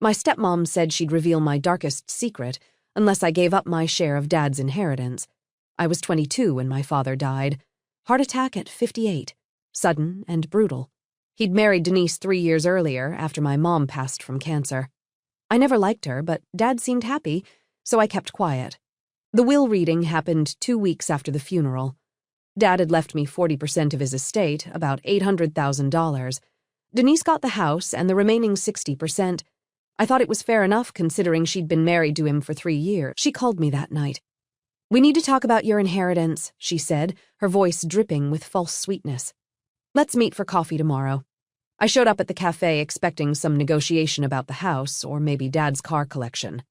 My stepmom said she'd reveal my darkest secret unless I gave up my share of Dad's inheritance. I was 22 when my father died. Heart attack at 58. Sudden and brutal. He'd married Denise 3 years earlier after my mom passed from cancer. I never liked her, but Dad seemed happy, so I kept quiet. The will reading happened 2 weeks after the funeral. Dad had left me 40% of his estate, about $800,000. Denise got the house and the remaining 60%. I thought it was fair enough considering she'd been married to him for 3 years. She called me that night. "We need to talk about your inheritance," she said, her voice dripping with false sweetness. "Let's meet for coffee tomorrow." I showed up at the cafe expecting some negotiation about the house or maybe Dad's car collection.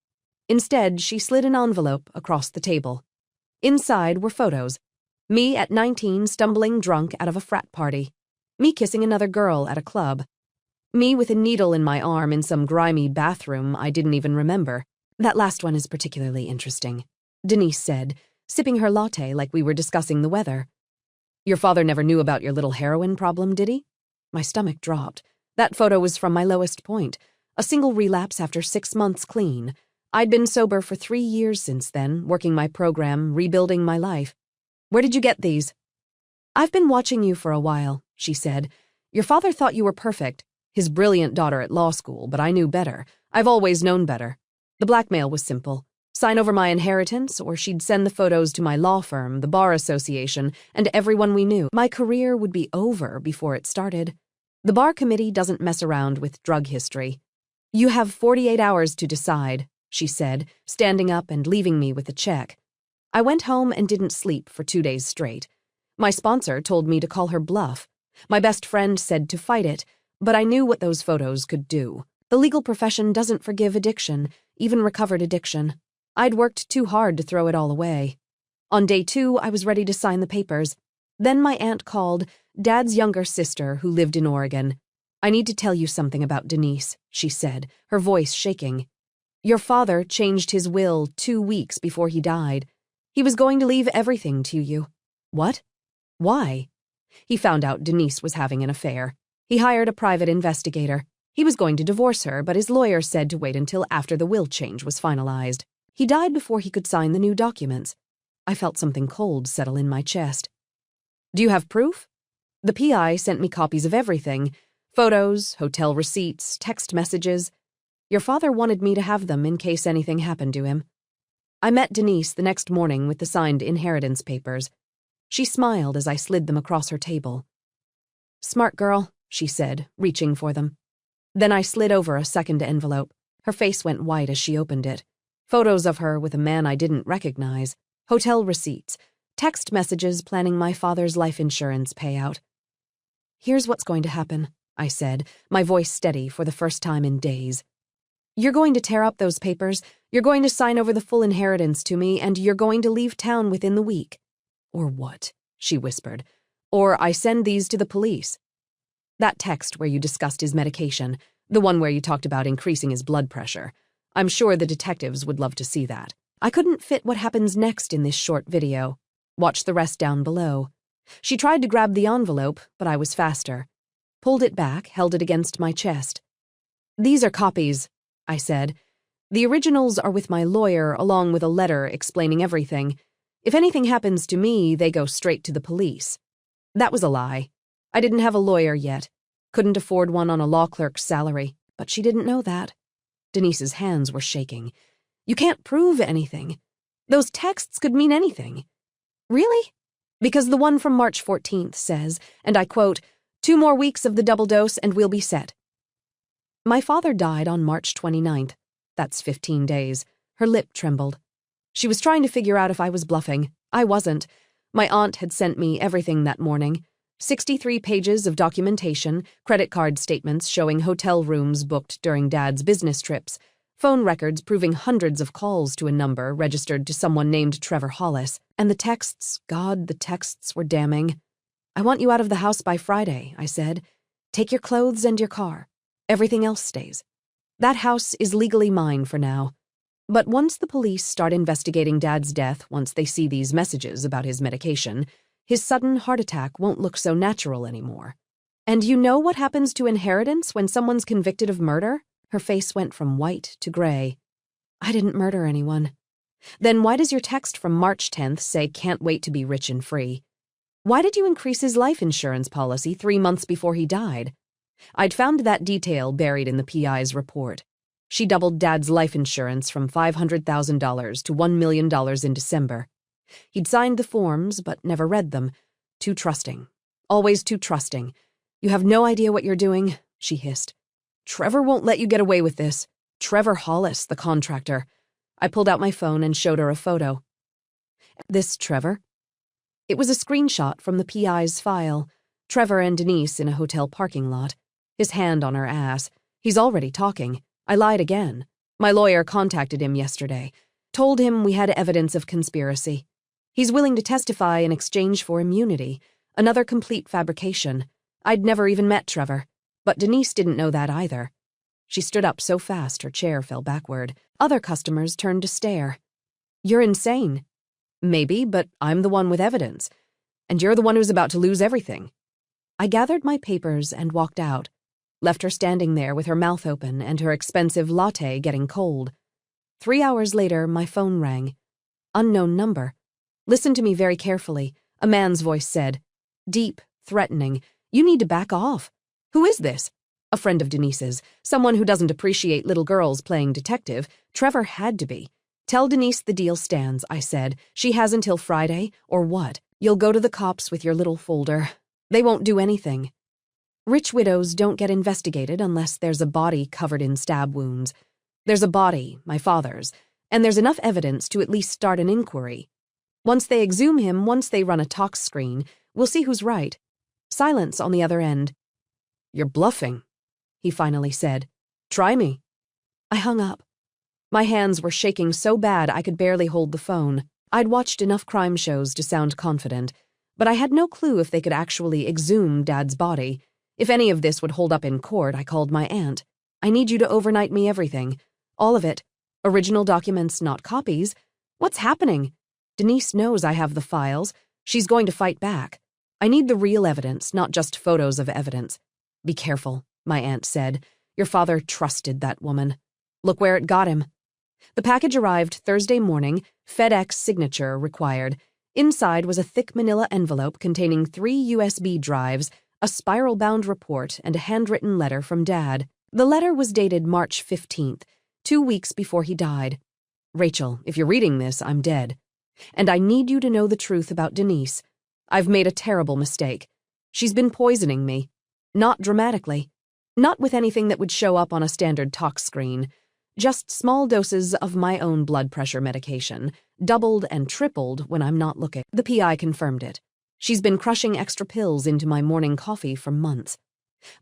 Instead, she slid an envelope across the table. Inside were photos. Me at 19 stumbling drunk out of a frat party. Me kissing another girl at a club. Me with a needle in my arm in some grimy bathroom I didn't even remember. "That last one is particularly interesting," Denise said, sipping her latte like we were discussing the weather. "Your father never knew about your little heroin problem, did he?" My stomach dropped. That photo was from my lowest point. A single relapse after 6 months clean. I'd been sober for 3 years since then, working my program, rebuilding my life. "Where did you get these?" "I've been watching you for a while," she said. "Your father thought you were perfect. His brilliant daughter at law school, but I knew better. I've always known better. The blackmail was simple. Sign over my inheritance, or she'd send the photos to my law firm, the Bar Association, and everyone we knew. My career would be over before it started. The Bar Committee doesn't mess around with drug history. You have 48 hours to decide," she said, standing up and leaving me with a check. I went home and didn't sleep for 2 days straight. My sponsor told me to call her bluff. My best friend said to fight it, but I knew what those photos could do. The legal profession doesn't forgive addiction, even recovered addiction. I'd worked too hard to throw it all away. On day 2, I was ready to sign the papers. Then my aunt called, Dad's younger sister, who lived in Oregon. "I need to tell you something about Denise," she said, her voice shaking. "Your father changed his will 2 weeks before he died. He was going to leave everything to you." "What? Why?" "He found out Denise was having an affair. He hired a private investigator. He was going to divorce her, but his lawyer said to wait until after the will change was finalized. He died before he could sign the new documents." I felt something cold settle in my chest. "Do you have proof?" "The PI sent me copies of everything. Photos, hotel receipts, text messages. Your father wanted me to have them in case anything happened to him." I met Denise the next morning with the signed inheritance papers. She smiled as I slid them across her table. "Smart girl," she said, reaching for them. Then I slid over a second envelope. Her face went white as she opened it. Photos of her with a man I didn't recognize. Hotel receipts. Text messages planning my father's life insurance payout. "Here's what's going to happen," I said, my voice steady for the first time in days. "You're going to tear up those papers, you're going to sign over the full inheritance to me, and you're going to leave town within the week." "Or what?" she whispered. "Or I send these to the police." "That text where you discussed his medication, the one where you talked about increasing his blood pressure. I'm sure the detectives would love to see that." I couldn't fit what happens next in this short video. Watch the rest down below. She tried to grab the envelope, but I was faster. Pulled it back, held it against my chest. "These are copies," I said. "The originals are with my lawyer, along with a letter explaining everything. If anything happens to me, they go straight to the police." That was a lie. I didn't have a lawyer yet. Couldn't afford one on a law clerk's salary, but she didn't know that. Denise's hands were shaking. "You can't prove anything. Those texts could mean anything." "Really?" "Because the one from March 14th says, and I quote, 2 more weeks of the double dose and we'll be set." My father died on March 29th. That's 15 days. Her lip trembled. She was trying to figure out if I was bluffing. I wasn't. My aunt had sent me everything that morning. 63 pages of documentation, credit card statements showing hotel rooms booked during Dad's business trips, phone records proving hundreds of calls to a number registered to someone named Trevor Hollis, and the texts, God, the texts were damning. "I want you out of the house by Friday," I said. "Take your clothes and your car. Everything else stays. That house is legally mine for now. But once the police start investigating Dad's death, once they see these messages about his medication, his sudden heart attack won't look so natural anymore. And you know what happens to inheritance when someone's convicted of murder?" Her face went from white to gray. I didn't murder anyone. Then why does your text from March 10th say can't wait to be rich and free? Why did you increase his life insurance policy 3 months before he died? I'd found that detail buried in the PI's report. She doubled Dad's life insurance from $500,000 to $1 million in December. He'd signed the forms, but never read them. Too trusting. Always too trusting. You have no idea what you're doing, she hissed. Trevor won't let you get away with this. Trevor Hollis, the contractor. I pulled out my phone and showed her a photo. This Trevor? It was a screenshot from the PI's file. Trevor and Denise in a hotel parking lot. His hand on her ass. He's already talking. I lied again. My lawyer contacted him yesterday. Told him we had evidence of conspiracy. He's willing to testify in exchange for immunity. Another complete fabrication. I'd never even met Trevor. But Denise didn't know that either. She stood up so fast her chair fell backward. Other customers turned to stare. You're insane. Maybe, but I'm the one with evidence. And you're the one who's about to lose everything. I gathered my papers and walked out. Left her standing there with her mouth open and her expensive latte getting cold. 3 hours later, my phone rang. Unknown number. Listen to me very carefully. A man's voice said. Deep, threatening. You need to back off. Who is this? A friend of Denise's. Someone who doesn't appreciate little girls playing detective. Trevor had to be. Tell Denise the deal stands, I said. She has until Friday, or what? You'll go to the cops with your little folder. They won't do anything. Rich widows don't get investigated unless there's a body covered in stab wounds. There's a body, my father's, and there's enough evidence to at least start an inquiry. Once they exhume him, once they run a tox screen, we'll see who's right. Silence on the other end. You're bluffing, he finally said. Try me. I hung up. My hands were shaking so bad I could barely hold the phone. I'd watched enough crime shows to sound confident, but I had no clue if they could actually exhume Dad's body. If any of this would hold up in court, I called my aunt. I need you to overnight me everything. All of it. Original documents, not copies. What's happening? Denise knows I have the files. She's going to fight back. I need the real evidence, not just photos of evidence. Be careful, my aunt said. Your father trusted that woman. Look where it got him. The package arrived Thursday morning, FedEx signature required. Inside was a thick manila envelope containing 3 USB drives, a spiral-bound report, and a handwritten letter from Dad. The letter was dated March 15th, 2 weeks before he died. Rachel, if you're reading this, I'm dead. And I need you to know the truth about Denise. I've made a terrible mistake. She's been poisoning me. Not dramatically. Not with anything that would show up on a standard tox screen. Just small doses of my own blood pressure medication, doubled and tripled when I'm not looking. The PI confirmed it. She's been crushing extra pills into my morning coffee for months.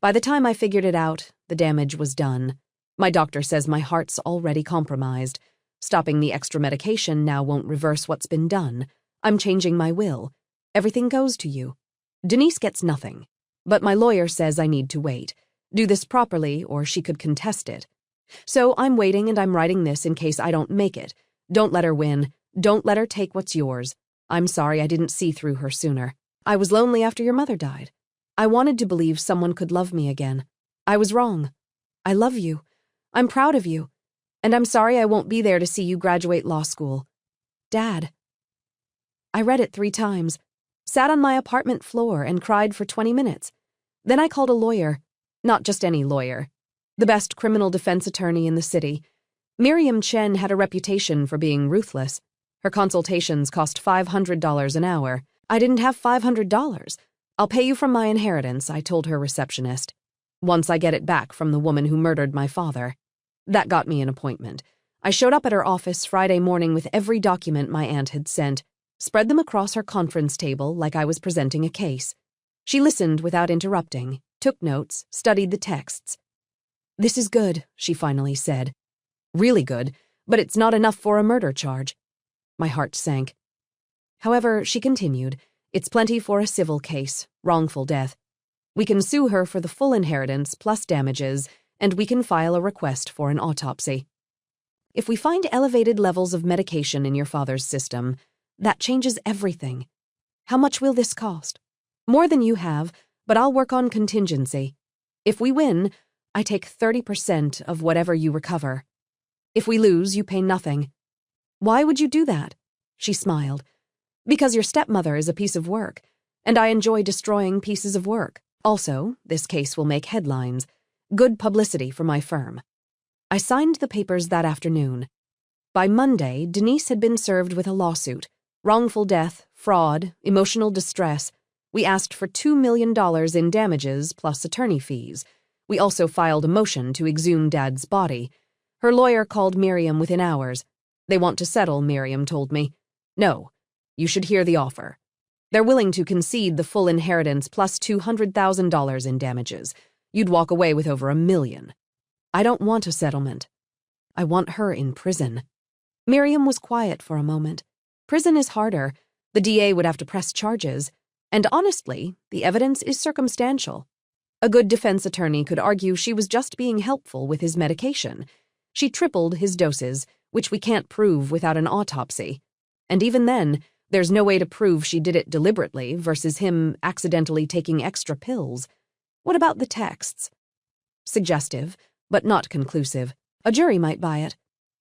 By the time I figured it out, the damage was done. My doctor says my heart's already compromised. Stopping the extra medication now won't reverse what's been done. I'm changing my will. Everything goes to you. Denise gets nothing. But my lawyer says I need to wait. Do this properly, or she could contest it. So I'm waiting and I'm writing this in case I don't make it. Don't let her win. Don't let her take what's yours. I'm sorry I didn't see through her sooner. I was lonely after your mother died. I wanted to believe someone could love me again. I was wrong. I love you. I'm proud of you. And I'm sorry I won't be there to see you graduate law school. Dad. I read it 3 times, sat on my apartment floor and cried for 20 minutes. Then I called a lawyer. Not just any lawyer. The best criminal defense attorney in the city. Miriam Chen had a reputation for being ruthless. Her consultations cost $500 an hour. I didn't have $500. I'll pay you from my inheritance, I told her receptionist. Once I get it back from the woman who murdered my father. That got me an appointment. I showed up at her office Friday morning with every document my aunt had sent, spread them across her conference table like I was presenting a case. She listened without interrupting, took notes, studied the texts. This is good, she finally said. Really good, but it's not enough for a murder charge. My heart sank. However, she continued, it's plenty for a civil case, wrongful death. We can sue her for the full inheritance plus damages, and we can file a request for an autopsy. If we find elevated levels of medication in your father's system, that changes everything. How much will this cost? More than you have, but I'll work on contingency. If we win, I take 30% of whatever you recover. If we lose, you pay nothing. Why would you do that? She smiled. Because your stepmother is a piece of work, and I enjoy destroying pieces of work. Also, this case will make headlines. Good publicity for my firm. I signed the papers that afternoon. By Monday, Denise had been served with a lawsuit. Wrongful death, fraud, emotional distress. We asked for $2 million in damages plus attorney fees. We also filed a motion to exhume Dad's body. Her lawyer called Miriam within hours. They want to settle, Miriam told me. No, you should hear the offer. They're willing to concede the full inheritance plus $200,000 in damages. You'd walk away with over $1 million. I don't want a settlement. I want her in prison. Miriam was quiet for a moment. Prison is harder. The DA would have to press charges. And honestly, the evidence is circumstantial. A good defense attorney could argue she was just being helpful with his medication. She tripled his doses, which we can't prove without an autopsy. And even then, there's no way to prove she did it deliberately versus him accidentally taking extra pills. What about the texts? Suggestive, but not conclusive. A jury might buy it.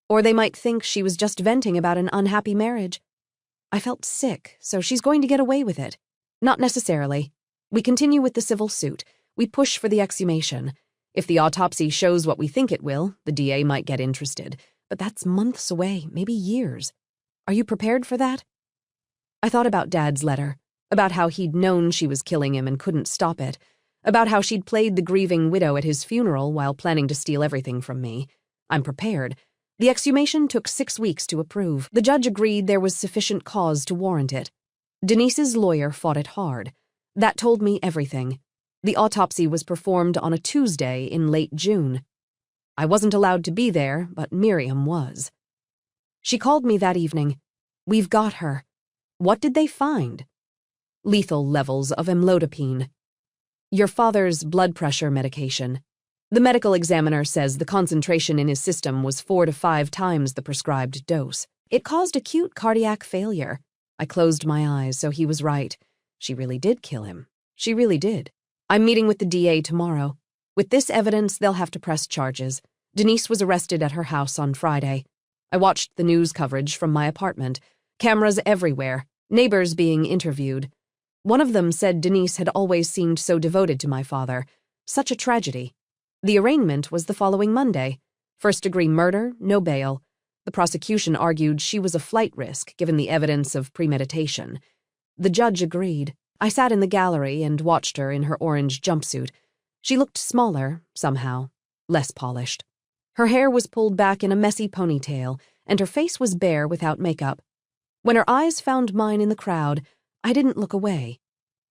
Or they might think she was just venting about an unhappy marriage. I felt sick, so she's going to get away with it. Not necessarily. We continue with the civil suit. We push for the exhumation. If the autopsy shows what we think it will, the DA might get interested. But that's months away, maybe years. Are you prepared for that? I thought about Dad's letter, about how he'd known she was killing him and couldn't stop it, about how she'd played the grieving widow at his funeral while planning to steal everything from me. I'm prepared. The exhumation took 6 weeks to approve. The judge agreed there was sufficient cause to warrant it. Denise's lawyer fought it hard. That told me everything. The autopsy was performed on a Tuesday in late June. I wasn't allowed to be there, but Miriam was. She called me that evening. We've got her. What did they find? Lethal levels of amlodipine. Your father's blood pressure medication. The medical examiner says the concentration in his system was 4 to 5 times the prescribed dose. It caused acute cardiac failure. I closed my eyes, so he was right. She really did kill him. She really did. I'm meeting with the DA tomorrow. With this evidence, they'll have to press charges. Denise was arrested at her house on Friday. I watched the news coverage from my apartment. Cameras everywhere, neighbors being interviewed. One of them said Denise had always seemed so devoted to my father. Such a tragedy. The arraignment was the following Monday. First-degree murder, no bail. The prosecution argued she was a flight risk given the evidence of premeditation. The judge agreed. I sat in the gallery and watched her in her orange jumpsuit. She looked smaller, somehow, less polished. Her hair was pulled back in a messy ponytail, and her face was bare without makeup. When her eyes found mine in the crowd, I didn't look away.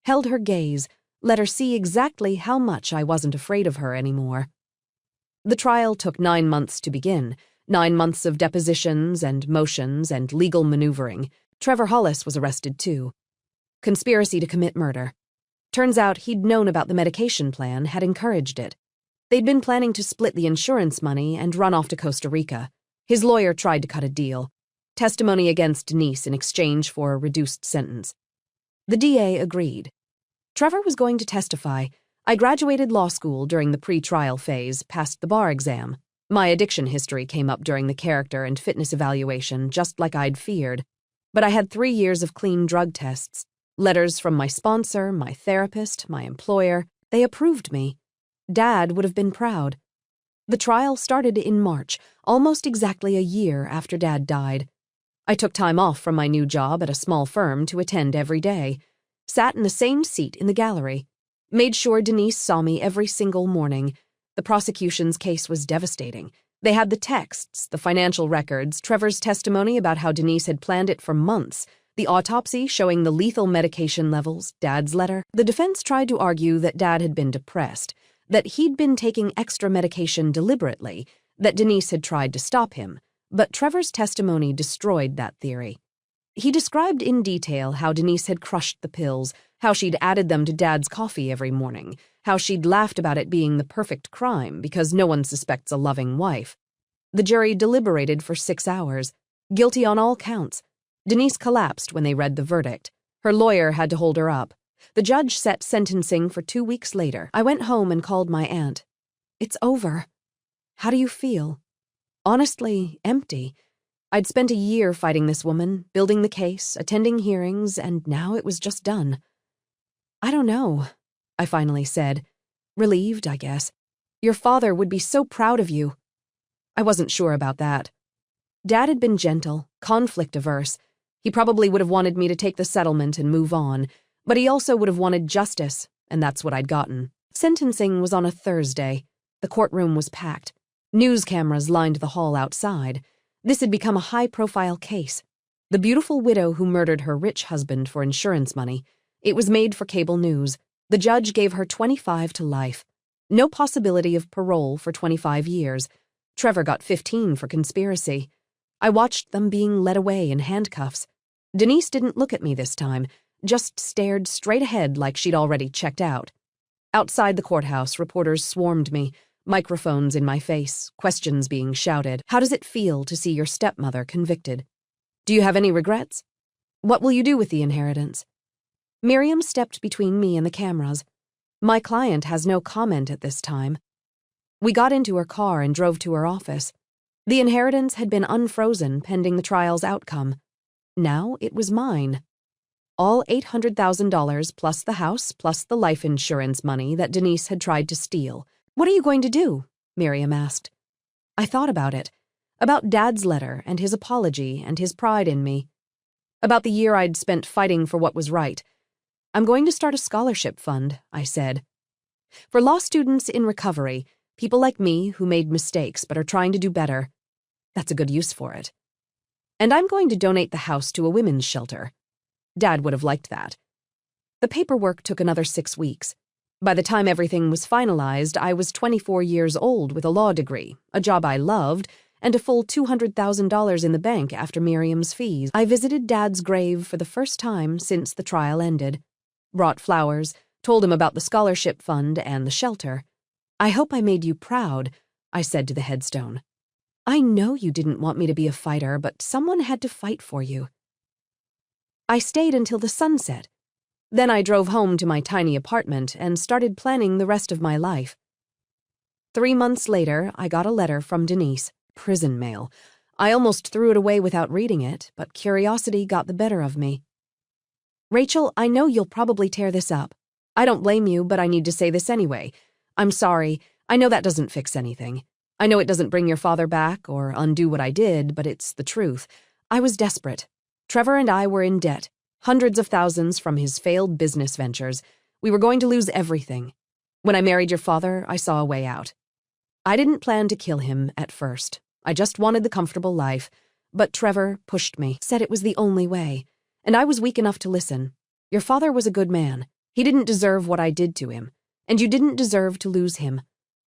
Held her gaze, let her see exactly how much I wasn't afraid of her anymore. The trial took 9 months to begin, 9 months of depositions and motions and legal maneuvering. Trevor Hollis was arrested too. Conspiracy to commit murder. Turns out he'd known about the medication plan, had encouraged it. They'd been planning to split the insurance money and run off to Costa Rica. His lawyer tried to cut a deal. Testimony against Denise in exchange for a reduced sentence. The DA agreed. Trevor was going to testify. I graduated law school during the pre-trial phase, passed the bar exam. My addiction history came up during the character and fitness evaluation, just like I'd feared. But I had 3 years of clean drug tests. Letters from my sponsor, my therapist, my employer. They approved me. Dad would have been proud. The trial started in March, almost exactly a year after Dad died. I took time off from my new job at a small firm to attend every day. Sat in the same seat in the gallery. Made sure Denise saw me every single morning. The prosecution's case was devastating. They had the texts, the financial records, Trevor's testimony about how Denise had planned it for months, the autopsy showing the lethal medication levels, Dad's letter. The defense tried to argue that Dad had been depressed, that he'd been taking extra medication deliberately, that Denise had tried to stop him. But Trevor's testimony destroyed that theory. He described in detail how Denise had crushed the pills, how she'd added them to Dad's coffee every morning, how she'd laughed about it being the perfect crime because no one suspects a loving wife. The jury deliberated for 6 hours, guilty on all counts. Denise collapsed when they read the verdict. Her lawyer had to hold her up. The judge set sentencing for 2 weeks later. I went home and called my aunt. It's over. How do you feel? Honestly, empty. I'd spent a year fighting this woman, building the case, attending hearings, and now it was just done. I don't know, I finally said. Relieved, I guess. Your father would be so proud of you. I wasn't sure about that. Dad had been gentle, conflict-averse. He probably would have wanted me to take the settlement and move on, but he also would have wanted justice, and that's what I'd gotten. Sentencing was on a Thursday. The courtroom was packed. News cameras lined the hall outside. This had become a high-profile case. The beautiful widow who murdered her rich husband for insurance money. It was made for cable news. The judge gave her 25 to life. No possibility of parole for 25 years. Trevor got 15 for conspiracy. I watched them being led away in handcuffs. Denise didn't look at me this time, just stared straight ahead like she'd already checked out. Outside the courthouse, reporters swarmed me, microphones in my face, questions being shouted. How does it feel to see your stepmother convicted? Do you have any regrets? What will you do with the inheritance? Miriam stepped between me and the cameras. My client has no comment at this time. We got into her car and drove to her office. The inheritance had been unfrozen pending the trial's outcome. Now it was mine. All $800,000 plus the house plus the life insurance money that Denise had tried to steal. What are you going to do? Miriam asked. I thought about it. About Dad's letter and his apology and his pride in me. About the year I'd spent fighting for what was right. I'm going to start a scholarship fund, I said. For law students in recovery, people like me who made mistakes but are trying to do better. That's a good use for it. And I'm going to donate the house to a women's shelter. Dad would have liked that. The paperwork took another 6 weeks. By the time everything was finalized, I was 24 years old with a law degree, a job I loved, and a full $200,000 in the bank after Miriam's fees. I visited Dad's grave for the first time since the trial ended. Brought flowers, told him about the scholarship fund and the shelter. I hope I made you proud, I said to the headstone. I know you didn't want me to be a fighter, but someone had to fight for you. I stayed until the sunset. Then I drove home to my tiny apartment and started planning the rest of my life. 3 months later, I got a letter from Denise, prison mail. I almost threw it away without reading it, but curiosity got the better of me. Rachel, I know you'll probably tear this up. I don't blame you, but I need to say this anyway. I'm sorry. I know that doesn't fix anything. I know it doesn't bring your father back or undo what I did, but it's the truth. I was desperate. Trevor and I were in debt, hundreds of thousands from his failed business ventures. We were going to lose everything. When I married your father, I saw a way out. I didn't plan to kill him at first. I just wanted the comfortable life. But Trevor pushed me, said it was the only way. And I was weak enough to listen. Your father was a good man. He didn't deserve what I did to him. And you didn't deserve to lose him.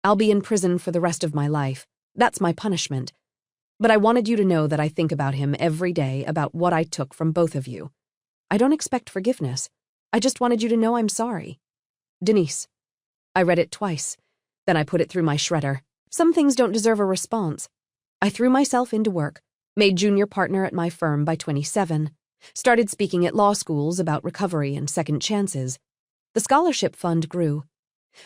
I'll be in prison for the rest of my life. That's my punishment. But I wanted you to know that I think about him every day, about what I took from both of you. I don't expect forgiveness. I just wanted you to know I'm sorry. Denise. I read it twice. Then I put it through my shredder. Some things don't deserve a response. I threw myself into work, made junior partner at my firm by 27, started speaking at law schools about recovery and second chances. The scholarship fund grew.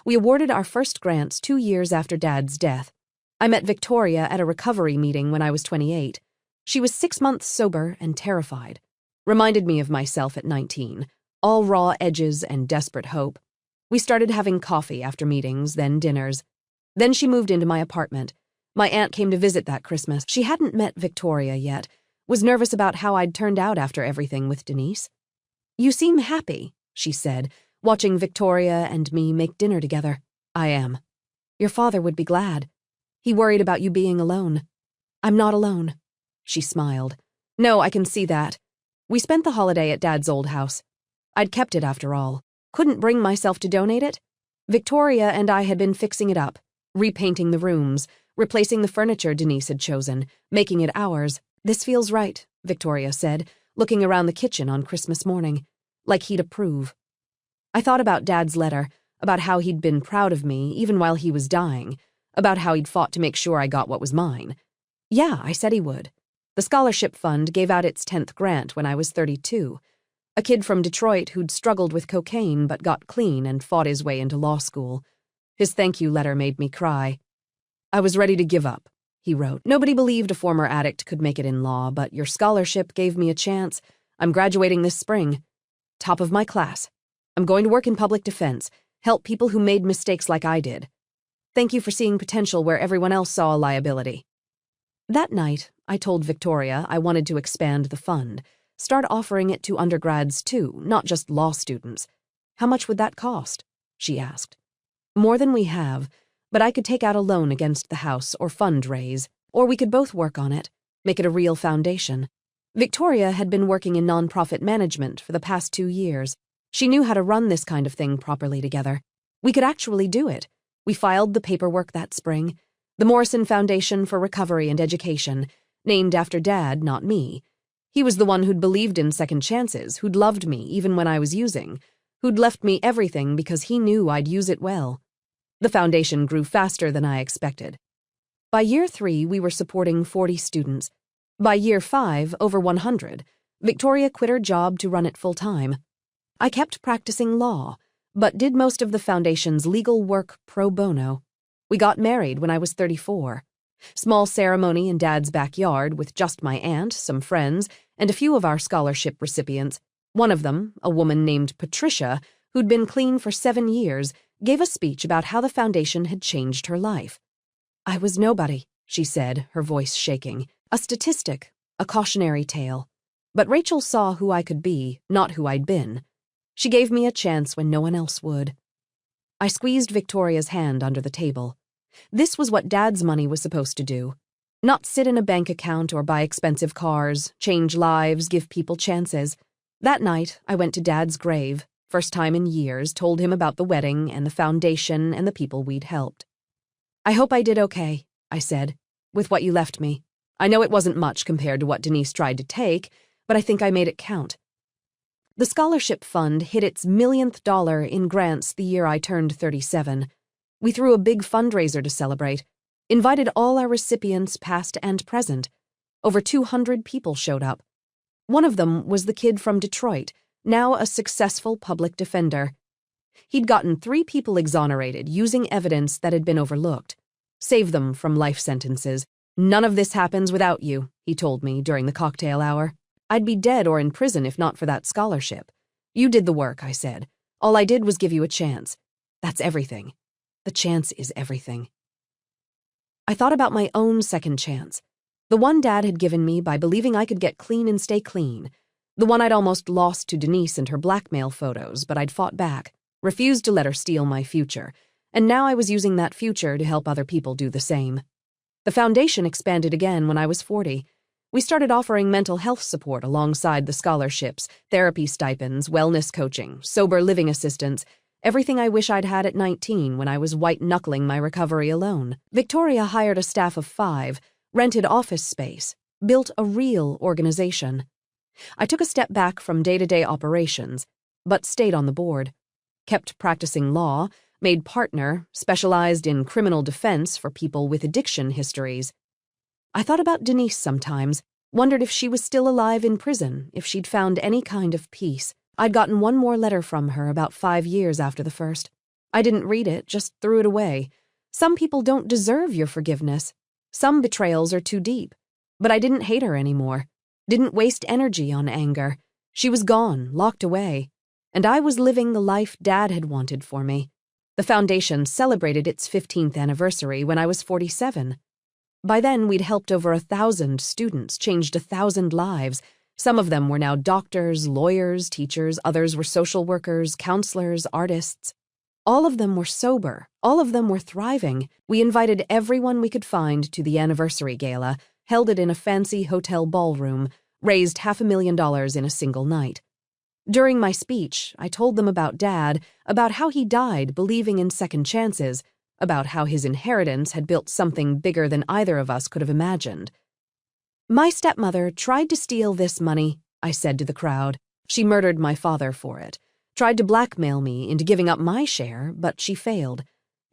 We awarded our first grants 2 years after Dad's death. I met Victoria at a recovery meeting when I was 28. She was 6 months sober and terrified. Reminded me of myself at 19, all raw edges and desperate hope. We started having coffee after meetings, then dinners. Then she moved into my apartment. My aunt came to visit that Christmas. She hadn't met Victoria yet, was nervous about how I'd turned out after everything with Denise. You seem happy, she said, watching Victoria and me make dinner together. I am. Your father would be glad. He worried about you being alone. I'm not alone. She smiled. No, I can see that. We spent the holiday at Dad's old house. I'd kept it after all. Couldn't bring myself to donate it. Victoria and I had been fixing it up, repainting the rooms, replacing the furniture Denise had chosen, making it ours. This feels right, Victoria said, looking around the kitchen on Christmas morning, like he'd approve. I thought about Dad's letter, about how he'd been proud of me even while he was dying, about how he'd fought to make sure I got what was mine. Yeah, I said he would. The scholarship fund gave out its 10th grant when I was 32. A kid from Detroit who'd struggled with cocaine but got clean and fought his way into law school. His thank you letter made me cry. "I was ready to give up," he wrote. "Nobody believed a former addict could make it in law, but your scholarship gave me a chance. I'm graduating this spring. Top of my class. I'm going to work in public defense, help people who made mistakes like I did. Thank you for seeing potential where everyone else saw a liability." That night, I told Victoria I wanted to expand the fund, start offering it to undergrads too, not just law students. "How much would that cost?" she asked. "More than we have, but I could take out a loan against the house or fundraise, or we could both work on it, make it a real foundation." Victoria had been working in nonprofit management for the past 2 years. She knew how to run this kind of thing properly together. We could actually do it. We filed the paperwork that spring. The Morrison Foundation for Recovery and Education, named after Dad, not me. He was the one who'd believed in second chances, who'd loved me even when I was using, who'd left me everything because he knew I'd use it well. The foundation grew faster than I expected. By year 3, we were supporting 40 students. By year 5, over 100. Victoria quit her job to run it full-time. I kept practicing law, but did most of the foundation's legal work pro bono. We got married when I was 34. Small ceremony in Dad's backyard with just my aunt, some friends, and a few of our scholarship recipients. One of them, a woman named Patricia, who'd been clean for 7 years, gave a speech about how the foundation had changed her life. "I was nobody," she said, her voice shaking. "A statistic, a cautionary tale. But Rachel saw who I could be, not who I'd been. She gave me a chance when no one else would." I squeezed Victoria's hand under the table. This was what Dad's money was supposed to do. Not sit in a bank account or buy expensive cars, change lives, give people chances. That night, I went to Dad's grave, first time in years, told him about the wedding and the foundation and the people we'd helped. "I hope I did okay," I said, "with what you left me. I know it wasn't much compared to what Denise tried to take, but I think I made it count." The scholarship fund hit its millionth dollar in grants the year I turned 37. We threw a big fundraiser to celebrate, invited all our recipients, past and present. Over 200 people showed up. One of them was the kid from Detroit, now a successful public defender. He'd gotten 3 people exonerated using evidence that had been overlooked. Save them from life sentences. "None of this happens without you," he told me during the cocktail hour. "I'd be dead or in prison if not for that scholarship." "You did the work," I said. "All I did was give you a chance. That's everything. The chance is everything." I thought about my own second chance. The one Dad had given me by believing I could get clean and stay clean. The one I'd almost lost to Denise and her blackmail photos, but I'd fought back, refused to let her steal my future, and now I was using that future to help other people do the same. The foundation expanded again when I was 40. We started offering mental health support alongside the scholarships, therapy stipends, wellness coaching, sober living assistance, everything I wish I'd had at 19 when I was white-knuckling my recovery alone. Victoria hired a staff of 5, rented office space, built a real organization. I took a step back from day-to-day operations, but stayed on the board. Kept practicing law, made partner, specialized in criminal defense for people with addiction histories. I thought about Denise sometimes, wondered if she was still alive in prison, if she'd found any kind of peace. I'd gotten one more letter from her about 5 years after the first. I didn't read it, just threw it away. Some people don't deserve your forgiveness. Some betrayals are too deep. But I didn't hate her anymore. Didn't waste energy on anger. She was gone, locked away. And I was living the life Dad had wanted for me. The foundation celebrated its 15th anniversary when I was 47. By then, we'd helped over 1,000 students, changed 1,000 lives. Some of them were now doctors, lawyers, teachers, others were social workers, counselors, artists. All of them were sober. All of them were thriving. We invited everyone we could find to the anniversary gala, held it in a fancy hotel ballroom, raised $500,000 in a single night. During my speech, I told them about Dad, about how he died believing in second chances, about how his inheritance had built something bigger than either of us could have imagined. "My stepmother tried to steal this money," I said to the crowd. "She murdered my father for it. Tried to blackmail me into giving up my share, but she failed.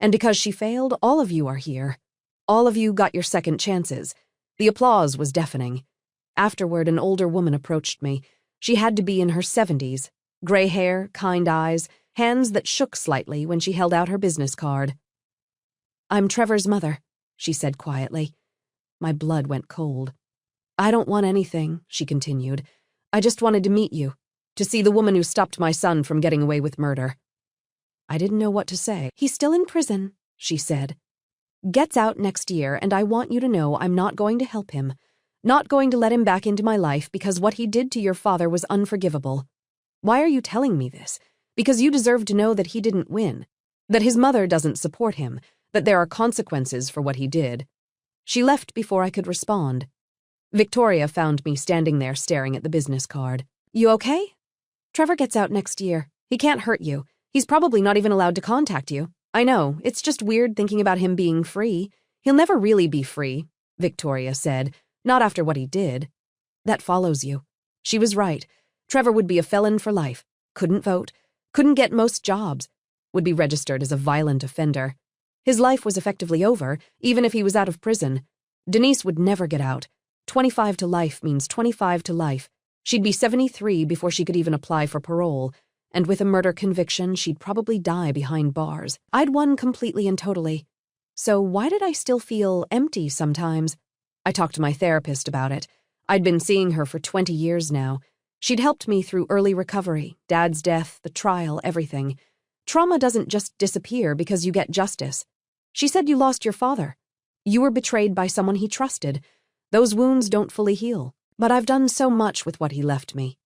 And because she failed, all of you are here. All of you got your second chances." The applause was deafening. Afterward, an older woman approached me. She had to be in her 70s. Gray hair, kind eyes, hands that shook slightly when she held out her business card. I'm Trevor's mother, she said quietly. My blood went cold. I don't want anything, she continued. I just wanted to meet you, to see the woman who stopped my son from getting away with murder. I didn't know what to say. He's still in prison, she said. Gets out next year, and I want you to know I'm not going to help him. Not going to let him back into my life because what he did to your father was unforgivable. Why are you telling me this? Because you deserve to know that he didn't win, that his mother doesn't support him, that there are consequences for what he did. She left before I could respond. Victoria found me standing there staring at the business card. You okay? Trevor gets out next year. He can't hurt you. He's probably not even allowed to contact you. I know, it's just weird thinking about him being free. He'll never really be free, Victoria said, not after what he did. That follows you. She was right. Trevor would be a felon for life, couldn't vote, couldn't get most jobs, would be registered as a violent offender. His life was effectively over, even if he was out of prison. Denise would never get out. 25 to life means 25 to life. She'd be 73 before she could even apply for parole, and with a murder conviction, she'd probably die behind bars. I'd won completely and totally. So why did I still feel empty sometimes? I talked to my therapist about it. I'd been seeing her for 20 years now. She'd helped me through early recovery, Dad's death, the trial, everything. Trauma doesn't just disappear because you get justice. She said you lost your father. You were betrayed by someone he trusted. Those wounds don't fully heal. But I've done so much with what he left me.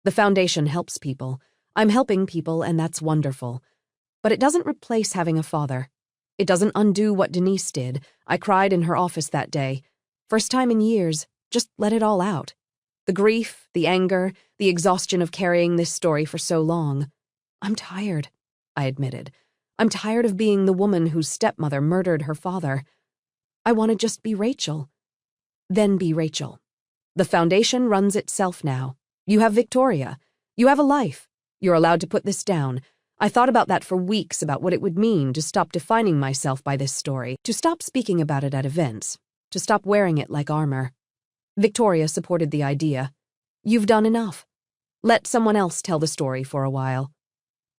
The foundation helps people. I'm helping people, and that's wonderful. But it doesn't replace having a father. It doesn't undo what Denise did. I cried in her office that day. First time in years, just let it all out. The grief, the anger, the exhaustion of carrying this story for so long. I'm tired, I admitted. I'm tired of being the woman whose stepmother murdered her father. I want to just be Rachel. Then be Rachel. The foundation runs itself now. You have Victoria. You have a life. You're allowed to put this down. I thought about that for weeks, about what it would mean to stop defining myself by this story, to stop speaking about it at events, to stop wearing it like armor. Victoria supported the idea. You've done enough. Let someone else tell the story for a while.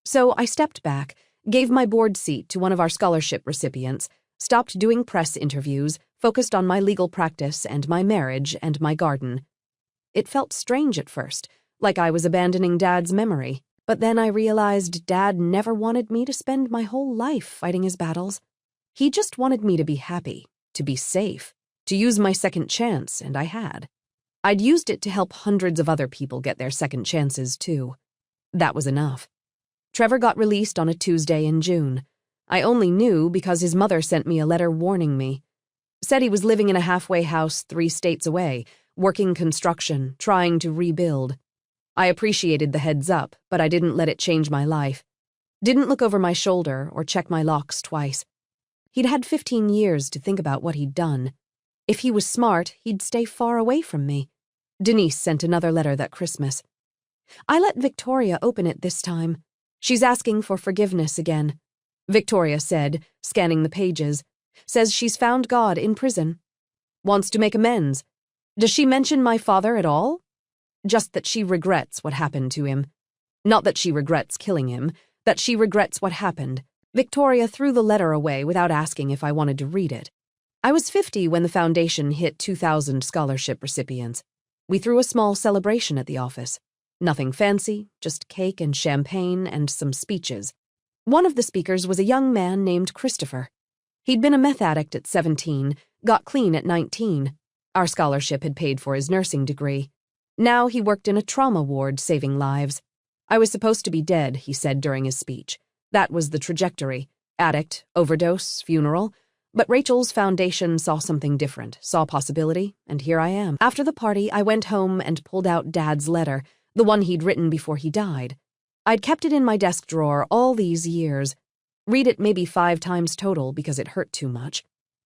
So I stepped back, gave my board seat to one of our scholarship recipients, stopped doing press interviews, focused on my legal practice and my marriage and my garden. It felt strange at first, like I was abandoning Dad's memory. But then I realized Dad never wanted me to spend my whole life fighting his battles. He just wanted me to be happy, to be safe, to use my second chance, and I had. I'd used it to help hundreds of other people get their second chances, too. That was enough. Trevor got released on a Tuesday in June. I only knew because his mother sent me a letter warning me. Said he was living in a halfway house 3 states away, working construction, trying to rebuild. I appreciated the heads up, but I didn't let it change my life. Didn't look over my shoulder or check my locks twice. He'd had 15 years to think about what he'd done. If he was smart, he'd stay far away from me. Denise sent another letter that Christmas. I let Victoria open it this time. She's asking for forgiveness again. Victoria said, scanning the pages. Says she's found God in prison. Wants to make amends. Does she mention my father at all? Just that she regrets what happened to him. Not that she regrets killing him, that she regrets what happened. Victoria threw the letter away without asking if I wanted to read it. I was 50 when the foundation hit 2,000 scholarship recipients. We threw a small celebration at the office. Nothing fancy, just cake and champagne and some speeches. One of the speakers was a young man named Christopher. He'd been a meth addict at 17, got clean at 19. Our scholarship had paid for his nursing degree. Now he worked in a trauma ward saving lives. I was supposed to be dead, he said during his speech. That was the trajectory. Addict, overdose, funeral. But Rachel's foundation saw something different, saw possibility, and here I am. After the party, I went home and pulled out Dad's letter, the one he'd written before he died. I'd kept it in my desk drawer all these years. Read it maybe 5 times total because it hurt too much.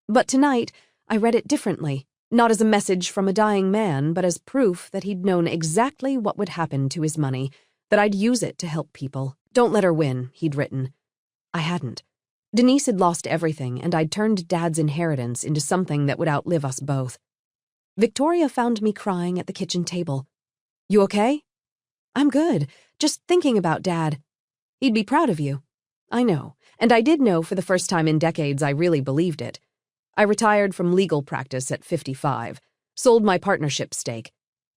But tonight, I read it differently. Not as a message from a dying man, but as proof that he'd known exactly what would happen to his money, that I'd use it to help people. Don't let her win, he'd written. I hadn't. Denise had lost everything, and I'd turned Dad's inheritance into something that would outlive us both. Victoria found me crying at the kitchen table. You okay? I'm good, just thinking about Dad. He'd be proud of you. I know, and I did know for the first time in decades I really believed it. I retired from legal practice at 55, sold my partnership stake,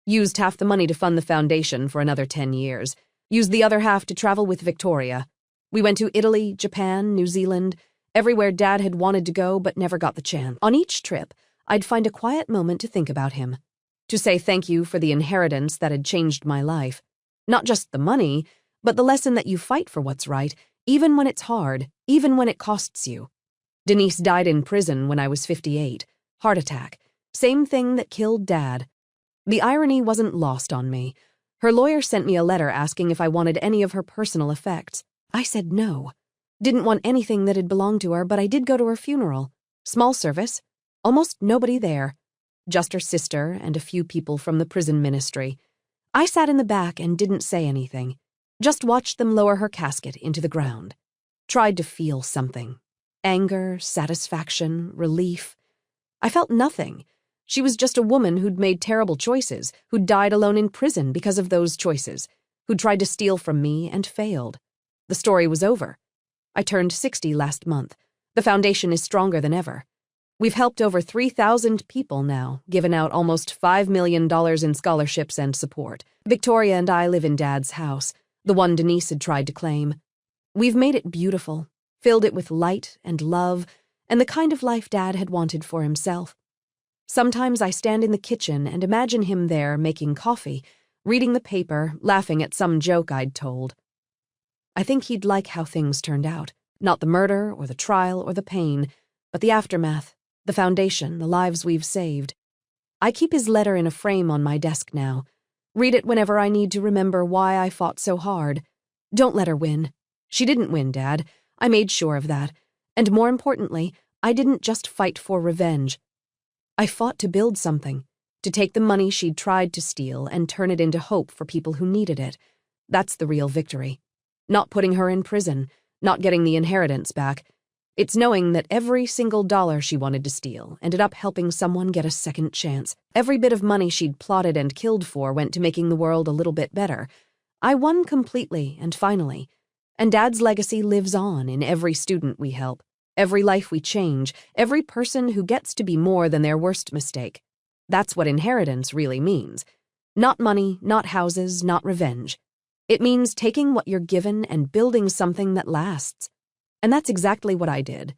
used half the money to fund the foundation for another 10 years, used the other half to travel with Victoria. We went to Italy, Japan, New Zealand, everywhere Dad had wanted to go but never got the chance. On each trip, I'd find a quiet moment to think about him, to say thank you for the inheritance that had changed my life. Not just the money, but the lesson that you fight for what's right, even when it's hard, even when it costs you. Denise died in prison when I was 58. Heart attack. Same thing that killed Dad. The irony wasn't lost on me. Her lawyer sent me a letter asking if I wanted any of her personal effects. I said no. Didn't want anything that had belonged to her, but I did go to her funeral. Small service. Almost nobody there. Just her sister and a few people from the prison ministry. I sat in the back and didn't say anything. Just watched them lower her casket into the ground. Tried to feel something. Anger, satisfaction, relief. I felt nothing. She was just a woman who'd made terrible choices, who'd died alone in prison because of those choices, who'd tried to steal from me and failed. The story was over. I turned 60 last month. The foundation is stronger than ever. We've helped over 3,000 people now, given out almost $5 million in scholarships and support. Victoria and I live in Dad's house, the one Denise had tried to claim. We've made it beautiful, filled it with light and love, and the kind of life Dad had wanted for himself. Sometimes I stand in the kitchen and imagine him there making coffee, reading the paper, laughing at some joke I'd told. I think he'd like how things turned out. Not the murder or the trial or the pain, but the aftermath, the foundation, the lives we've saved. I keep his letter in a frame on my desk now. Read it whenever I need to remember why I fought so hard. Don't let her win. She didn't win, Dad. I made sure of that. And more importantly, I didn't just fight for revenge. I fought to build something, to take the money she'd tried to steal and turn it into hope for people who needed it. That's the real victory. Not putting her in prison, not getting the inheritance back. It's knowing that every single dollar she wanted to steal ended up helping someone get a second chance. Every bit of money she'd plotted and killed for went to making the world a little bit better. I won completely and finally. And Dad's legacy lives on in every student we help, every life we change, every person who gets to be more than their worst mistake. That's what inheritance really means. Not money, not houses, not revenge. It means taking what you're given and building something that lasts. And that's exactly what I did.